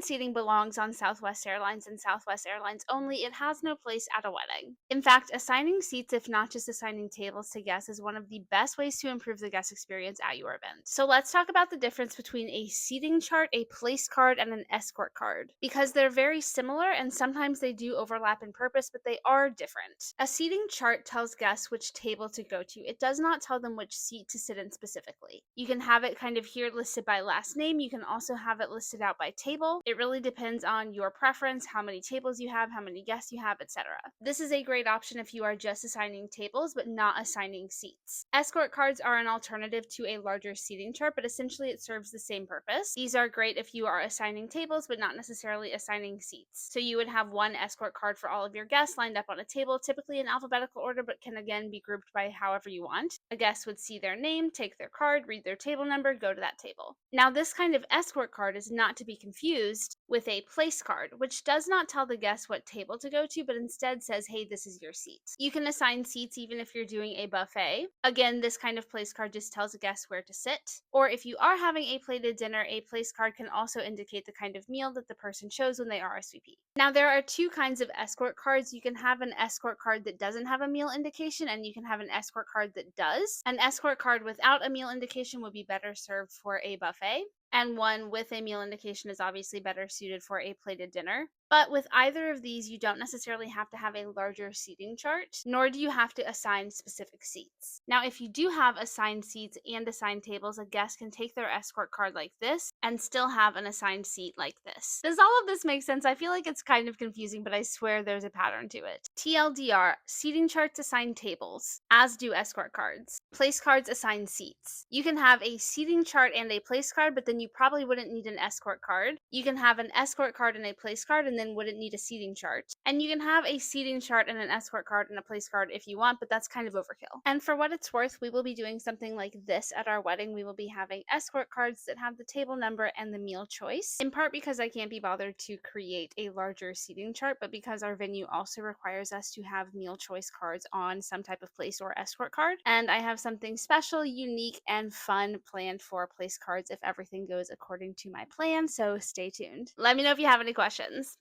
assigned seating belongs on Southwest Airlines and Southwest Airlines only. It has no place at a wedding. In fact, assigning seats, if not just assigning tables to guests, is one of the best ways to improve the guest experience at your event. So let's talk about the difference between a seating chart, a place card, and an escort card, because they're very similar and sometimes they do overlap in purpose, but they are different. A seating chart tells guests which table to go to. It does not tell them which seat to sit in specifically. You can have it kind of here listed by last name. You can also have it listed out by table. It really depends on your preference, how many tables you have, how many guests you have, etc. This is a great option if you are just assigning tables but not assigning seats. Escort cards are an alternative to a larger seating chart, but essentially it serves the same purpose. These are great if you are assigning tables but not necessarily assigning seats. So you would have one escort card for all of your guests lined up on a table, typically in alphabetical order, but can again be grouped by however you want. A guest would see their name, take their card, read their table number, go to that table. Now, this kind of escort card is not to be confused with a place card, which does not tell the guest what table to go to, but instead says, hey, this is your seat. You can assign seats even if you're doing a buffet. Again, this kind of place card just tells a guest where to sit. Or if you are having a plated dinner, a place card can also indicate the kind of meal that the person chose when they RSVP. Now, there are two kinds of escort cards. You can have an escort card that doesn't have a meal indication, and you can have an escort card that does. An escort card without a meal indication would be better served for a buffet, and one with a meal indication is obviously better suited for a plated dinner. But with either of these, you don't necessarily have to have a larger seating chart, nor do you have to assign specific seats. Now, if you do have assigned seats and assigned tables, a guest can take their escort card like this and still have an assigned seat like this. Does all of this make sense? I feel like it's kind of confusing, but I swear there's a pattern to it. TLDR, seating charts assign tables, as do escort cards. Place cards assign seats. You can have a seating chart and a place card, but then you probably wouldn't need an escort card. You can have an escort card and a place card, and then wouldn't need a seating chart. And you can have a seating chart and an escort card and a place card if you want, but that's kind of overkill. And for what it's worth, we will be doing something like this at our wedding. We will be having escort cards that have the table number and the meal choice, in part because I can't be bothered to create a larger seating chart, but because our venue also requires us to have meal choice cards on some type of place or escort card. And I have something special, unique, and fun planned for place cards if everything goes according to my plan, so stay tuned. Let me know if you have any questions.